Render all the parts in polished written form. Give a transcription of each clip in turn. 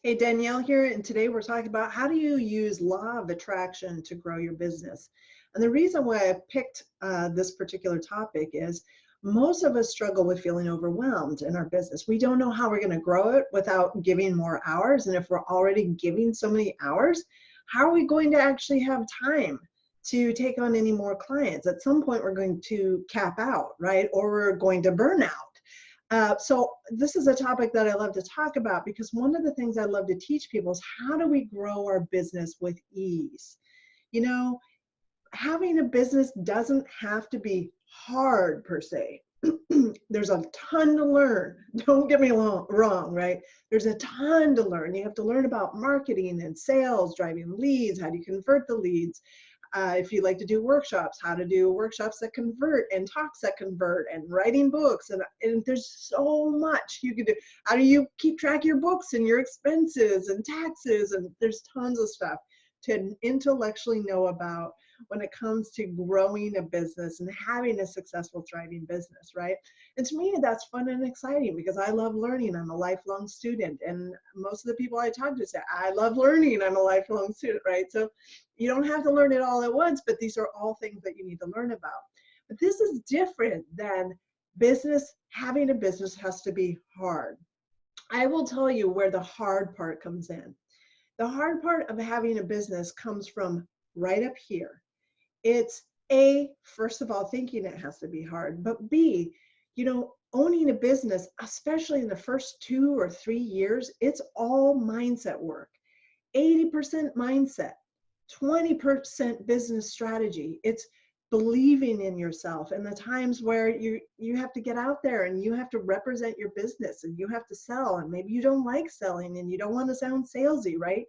Hey, Danielle here, and today we're talking about how do you use law of attraction to grow your business. And the reason why I picked this particular topic is most of us struggle with feeling overwhelmed in our business. We don't know how we're going to grow it without giving more hours. And if we're already giving so many hours, how are we going to actually have time to take on any more clients? At some point, we're going to cap out, right? Or we're going to burn out. So this is a topic that I love to talk about because one of the things I love to teach people is how do we grow our business with ease? You know, having a business doesn't have to be hard per se. There's a ton to learn. Don't get me wrong, right? There's a ton to learn. You have to learn about marketing and sales, driving leads, how do you convert the leads, if you like to do workshops, how to do workshops that convert and talks that convert and writing books. And there's so much you can do. How do you keep track of your books and your expenses and taxes? And there's tons of stuff to intellectually know about when it comes to growing a business and having a successful, thriving business, right? And to me, that's fun and exciting because I love learning. I'm a lifelong student. And most of the people I talk to say, I love learning. I'm a lifelong student, right? So you don't have to learn it all at once, but these are all things that you need to learn about. But this is different than business. Having a business has to be hard. I will tell you where the hard part comes in. The hard part of having a business comes from right up here. It's A, first of all, thinking it has to be hard, but B, owning a business, especially in the first 2 or 3 years, it's all mindset work. 80% mindset, 20% business strategy. It's believing in yourself and the times where you have to get out there and you have to represent your business and you have to sell, and maybe you don't like selling and you don't want to sound salesy, right?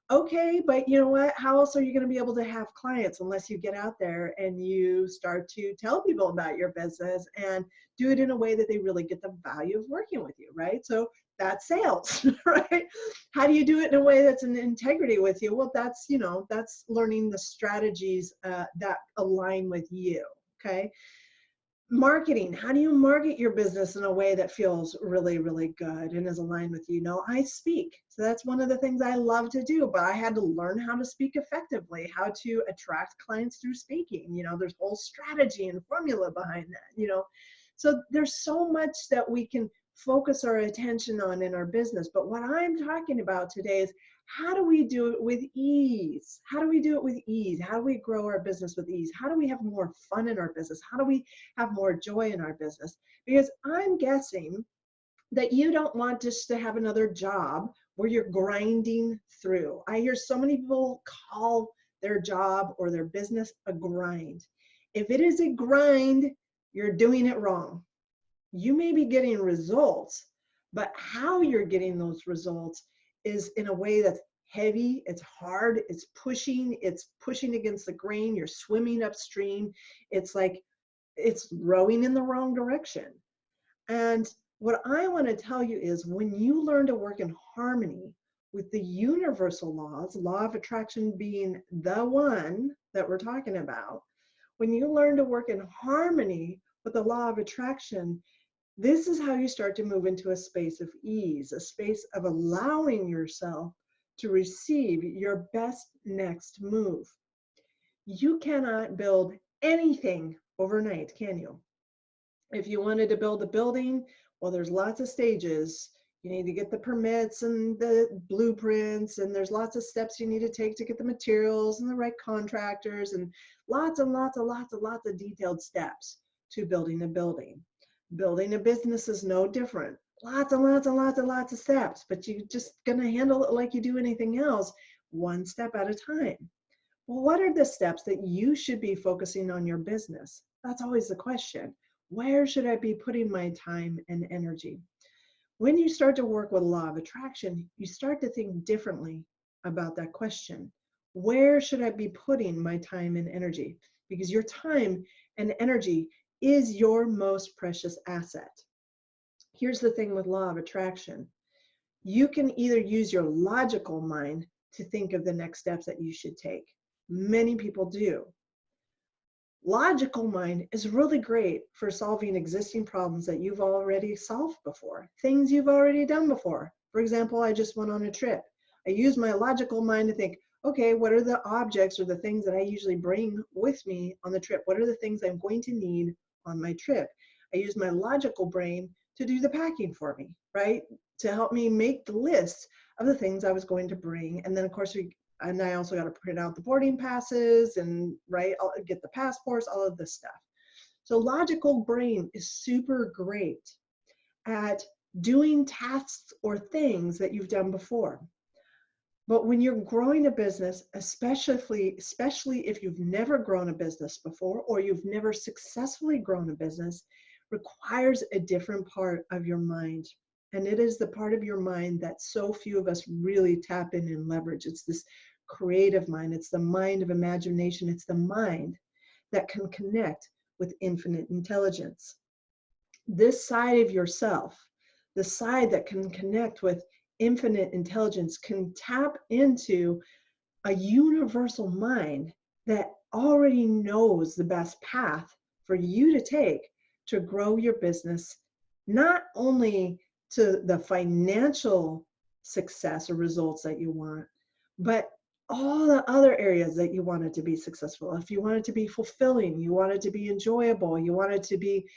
Okay, but you know what? How else are you going to be able to have clients unless you get out there and you start to tell people about your business and do it in a way that they really get the value of working with you, right? So that's sales, right? How do you do it in a way that's in integrity with you? Well, that's learning the strategies that align with you, okay? Marketing, how do you market your business in a way that feels really, really good and is aligned with you? I speak. So that's one of the things I love to do, but I had to learn how to speak effectively, how to attract clients through speaking. There's whole strategy and formula behind that. So there's so much that we can focus our attention on in our business. But what I'm talking about today is how do we do it with ease? How do we do it with ease? How do we grow our business with ease? How do we have more fun in our business? How do we have more joy in our business? Because I'm guessing that you don't want just to have another job where you're grinding through. I hear so many people call their job or their business a grind. If it is a grind, you're doing it wrong. You may be getting results, but how you're getting those results is in a way that's heavy, it's hard, it's pushing against the grain, you're swimming upstream. It's like it's rowing in the wrong direction. And what I want to tell you is when you learn to work in harmony with the universal laws, law of attraction being the one that we're talking about, when you learn to work in harmony with the law of attraction, this is how you start to move into a space of ease, a space of allowing yourself to receive your best next move. You cannot build anything overnight, can you? If you wanted to build a building, well, there's lots of stages. You need to get the permits and the blueprints, and there's lots of steps you need to take to get the materials and the right contractors, and lots of detailed steps to building a building. Building a business is no different. Lots of steps, but you're just gonna handle it like you do anything else, one step at a time. Well, what are the steps that you should be focusing on your business? That's always the question. Where should I be putting my time and energy? When you start to work with law of attraction, you start to think differently about that question. Where should I be putting my time and energy? Because your time and energy is your most precious asset. Here's the thing with law of attraction. You can either use your logical mind to think of the next steps that you should take. Many people do. Logical mind is really great for solving existing problems that you've already solved before, things you've already done before. For example, I just went on a trip. I used my logical mind to think, okay, what are the objects or the things that I usually bring with me on the trip? What are the things I'm going to need on my trip? I used my logical brain to do the packing for me, right? To help me make the list of the things I was going to bring. And then of course I also got to print out the boarding passes and I'll get the passports, all of this stuff. So logical brain is super great at doing tasks or things that you've done before. But when you're growing a business, especially if you've never grown a business before or you've never successfully grown a business, requires a different part of your mind. And it is the part of your mind that so few of us really tap in and leverage. It's this creative mind. It's the mind of imagination. It's the mind that can connect with infinite intelligence. This side of yourself, the side that can connect with infinite intelligence, can tap into a universal mind that already knows the best path for you to take to grow your business, not only to the financial success or results that you want, but all the other areas that you want it to be successful. If you want it to be fulfilling, you want it to be enjoyable, you want it to be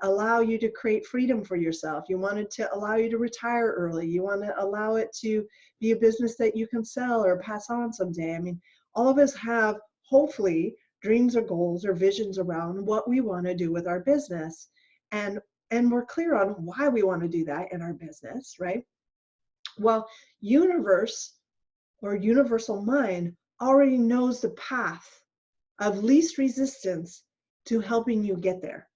allow you to create freedom for yourself, you want it to allow you to retire early, you want to allow it to be a business that you can sell or pass on someday. I mean, all of us have hopefully dreams or goals or visions around what we want to do with our business, and we're clear on why we want to do that in our business, right? Well, universe or universal mind already knows the path of least resistance to helping you get there.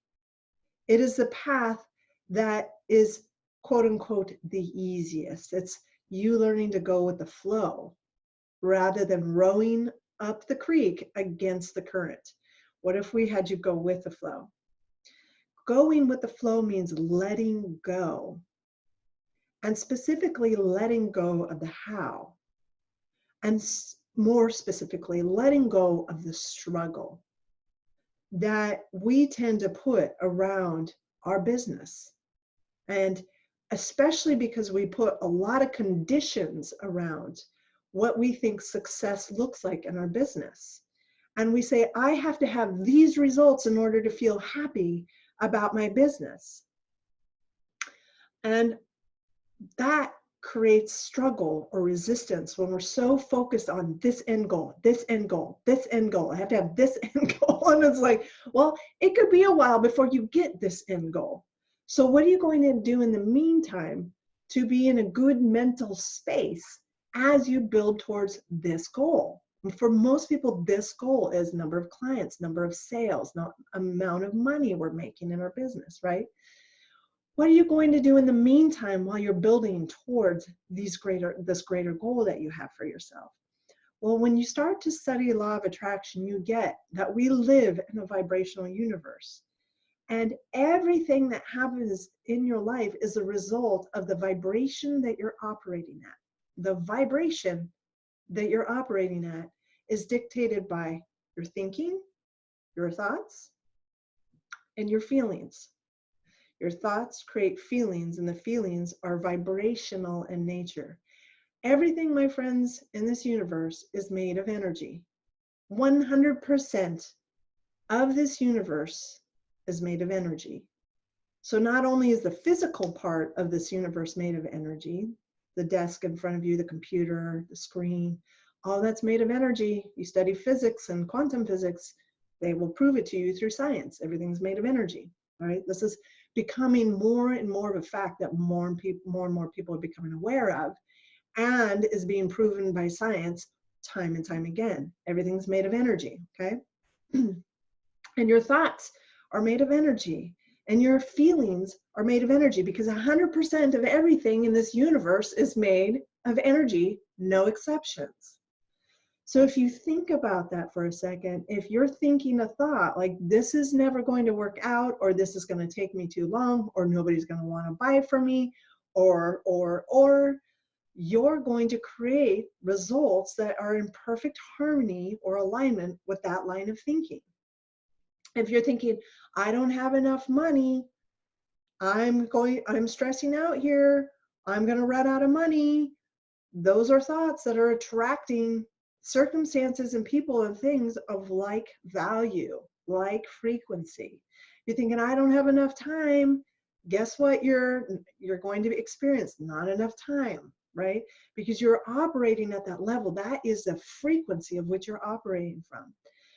It is the path that is, quote unquote, the easiest. It's you learning to go with the flow rather than rowing up the creek against the current. What if we had you go with the flow? Going with the flow means letting go, and specifically letting go of the how, and more specifically, letting go of the struggle that we tend to put around our business. And especially because we put a lot of conditions around what we think success looks like in our business. And we say, I have to have these results in order to feel happy about my business. And that creates struggle or resistance when we're so focused on this end goal, this end goal, this end goal. I have to have this end goal. And it's like, well, it could be a while before you get this end goal. So what are you going to do in the meantime to be in a good mental space as you build towards this goal? And for most people, this goal is number of clients, number of sales, not amount of money we're making in our business, right? What are you going to do in the meantime while you're building towards this greater goal that you have for yourself? Well, when you start to study law of attraction, you get that we live in a vibrational universe. And everything that happens in your life is a result of the vibration that you're operating at. The vibration that you're operating at is dictated by your thinking, your thoughts, and your feelings. Your thoughts create feelings, and the feelings are vibrational in nature. Everything, my friends, in this universe is made of energy. 100% of this universe is made of energy. So not only is the physical part of this universe made of energy, the desk in front of you, the computer, the screen, all that's made of energy. You study physics and quantum physics, they will prove it to you through science. Everything's made of energy, right? This is becoming more and more of a fact that more and more people are becoming aware of, and is being proven by science time and time again. Everything's made of energy, okay? And your thoughts are made of energy, and your feelings are made of energy, because 100% of everything in this universe is made of energy, no exceptions. So if you think about that for a second, if you're thinking a thought like this is never going to work out, or this is going to take me too long, or nobody's going to want to buy from me, or you're going to create results that are in perfect harmony or alignment with that line of thinking. If you're thinking, I don't have enough money, I'm stressing out here, I'm going to run out of money. Those are thoughts that are attracting circumstances and people and things of like value, like frequency. You're thinking, I don't have enough time. Guess what you're going to experience? Not enough time, right? Because you're operating at that level. That is the frequency of which you're operating from.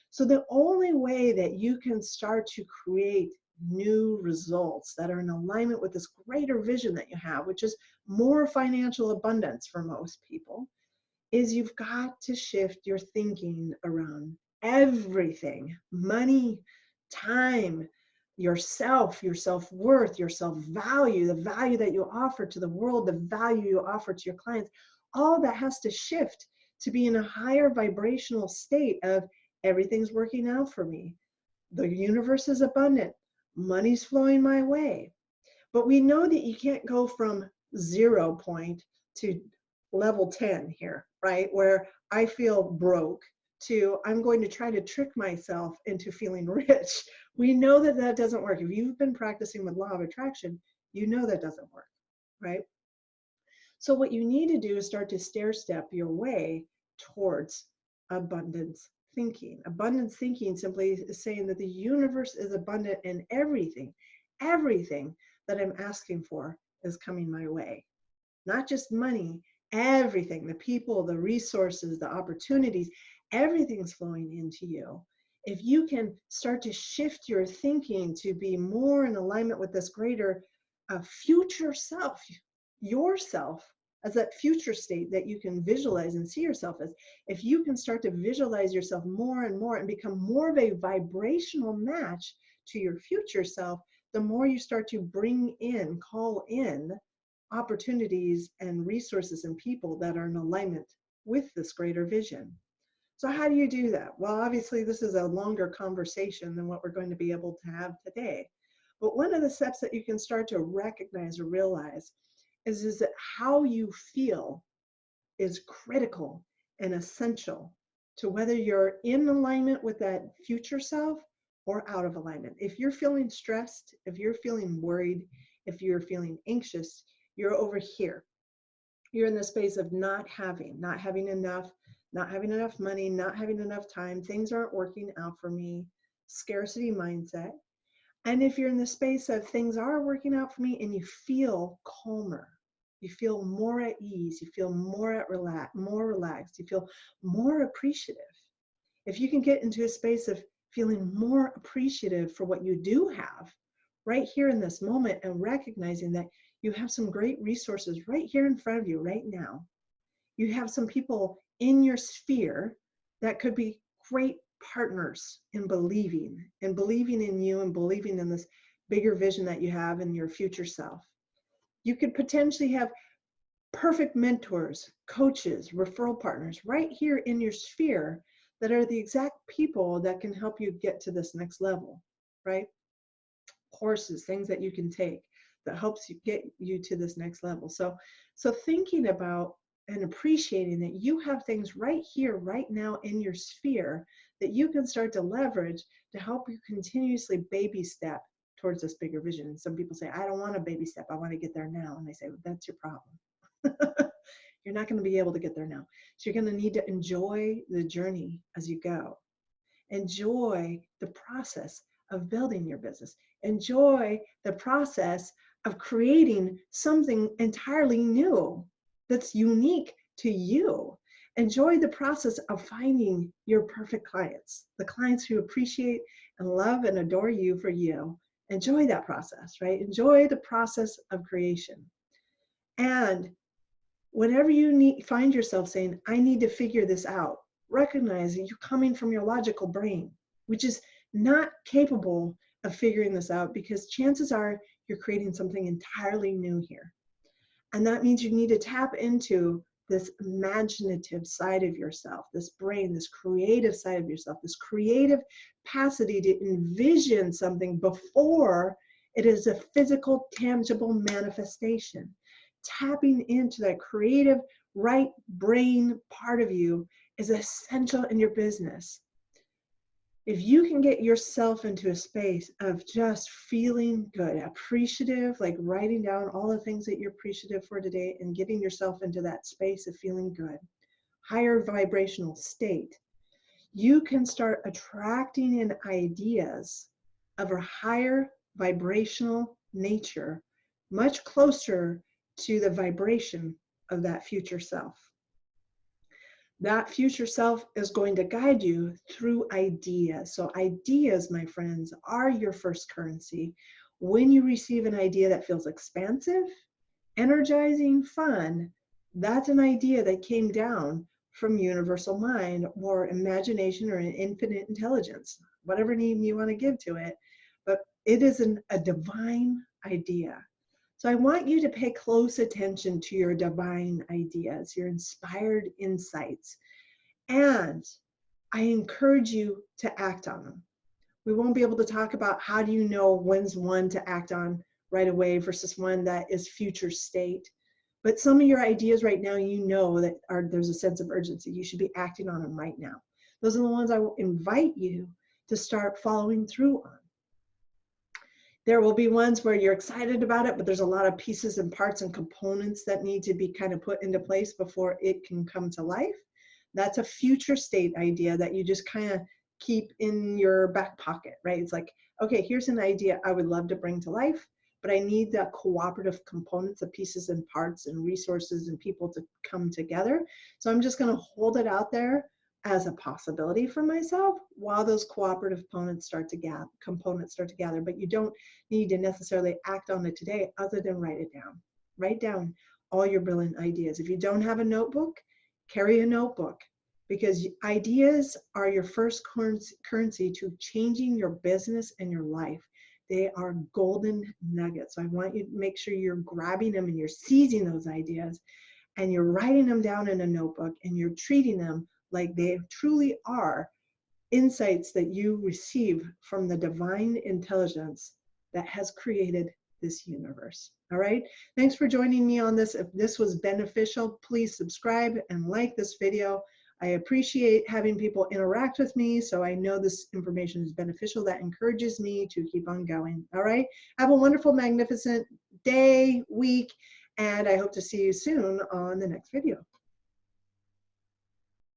So the only way that you can start to create new results that are in alignment with this greater vision that you have, which is more financial abundance for most people, is you've got to shift your thinking around everything: money, time, yourself, your self-worth, your self-value, the value that you offer to the world, the value you offer to your clients. All that has to shift to be in a higher vibrational state of everything's working out for me. The universe is abundant. Money's flowing my way. But we know that you can't go from 0 point to level 10 here, right? Where I feel broke to I'm going to try to trick myself into feeling rich. We know that that doesn't work. If you've been practicing with law of attraction, you know that doesn't work, right? So what you need to do is start to stair step your way towards abundance thinking. Abundance thinking simply is saying that the universe is abundant and everything that I'm asking for is coming my way. Not just money, everything, the people, the resources, the opportunities, everything's flowing into you. If you can start to shift your thinking to be more in alignment with this greater future self, yourself, as that future state that you can visualize and see yourself as, if you can start to visualize yourself more and more and become more of a vibrational match to your future self, the more you start to bring in, call in opportunities and resources and people that are in alignment with this greater vision. So how do you do that? Well, obviously this is a longer conversation than what we're going to be able to have today. But one of the steps that you can start to recognize or realize is that how you feel is critical and essential to whether you're in alignment with that future self or out of alignment. If you're feeling stressed, if you're feeling worried, if you're feeling anxious, you're over here. You're in the space of not having enough, not having enough money, not having enough time. Things aren't working out for me. Scarcity mindset. And if you're in the space of things are working out for me and you feel calmer, you feel more at ease, you feel more relaxed, you feel more appreciative. If you can get into a space of feeling more appreciative for what you do have right here in this moment and recognizing that you have some great resources right here in front of you right now. You have some people in your sphere that could be great partners in believing in you and believing in this bigger vision that you have in your future self. You could potentially have perfect mentors, coaches, referral partners right here in your sphere that are the exact people that can help you get to this next level, right? Courses, things that you can take that helps you get you to this next level. So thinking about and appreciating that you have things right here, right now in your sphere that you can start to leverage to help you continuously baby step towards this bigger vision. And some people say, I don't want a baby step, I want to get there now. And I say, well, that's your problem. You're not going to be able to get there now. So you're going to need to enjoy the journey as you go. Enjoy the process of building your business. Enjoy the process of creating something entirely new that's unique to you. Enjoy the process of finding your perfect clients, the clients who appreciate and love and adore you for you. Enjoy that process, right? Enjoy the process of creation. And whenever you find yourself saying, I need to figure this out, recognize that you're coming from your logical brain, which is not capable of figuring this out, because chances are you're creating something entirely new here. And that means you need to tap into this imaginative side of yourself, this brain, this creative side of yourself, this creative capacity to envision something before it is a physical, tangible manifestation. Tapping into that creative right brain part of you is essential in your business. If you can get yourself into a space of just feeling good, appreciative, like writing down all the things that you're appreciative for today and getting yourself into that space of feeling good, higher vibrational state, you can start attracting in ideas of a higher vibrational nature, much closer to the vibration of that future self. That future self is going to guide you through ideas. So ideas, my friends, are your first currency. When you receive an idea that feels expansive, energizing, fun, that's an idea that came down from universal mind or imagination or an infinite intelligence, whatever name you want to give to it. But it is a divine idea. So I want you to pay close attention to your divine ideas, your inspired insights, and I encourage you to act on them. We won't be able to talk about how do you know when's one to act on right away versus one that is future state. But some of your ideas right now, you know that there's a sense of urgency. You should be acting on them right now. Those are the ones I will invite you to start following through on. There will be ones where you're excited about it, but there's a lot of pieces and parts and components that need to be kind of put into place before it can come to life. That's a future state idea that you just kind of keep in your back pocket, right? It's like, okay, here's an idea I would love to bring to life, but I need the cooperative components, the pieces and parts and resources and people to come together. So I'm just going to hold it out there as a possibility for myself while those cooperative components start to gather. But you don't need to necessarily act on it today other than write it down. Write down all your brilliant ideas. If you don't have a notebook, carry a notebook, because ideas are your first currency to changing your business and your life. They are golden nuggets. So I want you to make sure you're grabbing them and you're seizing those ideas and you're writing them down in a notebook and you're treating them like they truly are insights that you receive from the divine intelligence that has created this universe. All right. Thanks for joining me on this. If this was beneficial, please subscribe and like this video. I appreciate having people interact with me, so I know this information is beneficial. That encourages me to keep on going. All right. Have a wonderful, magnificent day, week, and I hope to see you soon on the next video.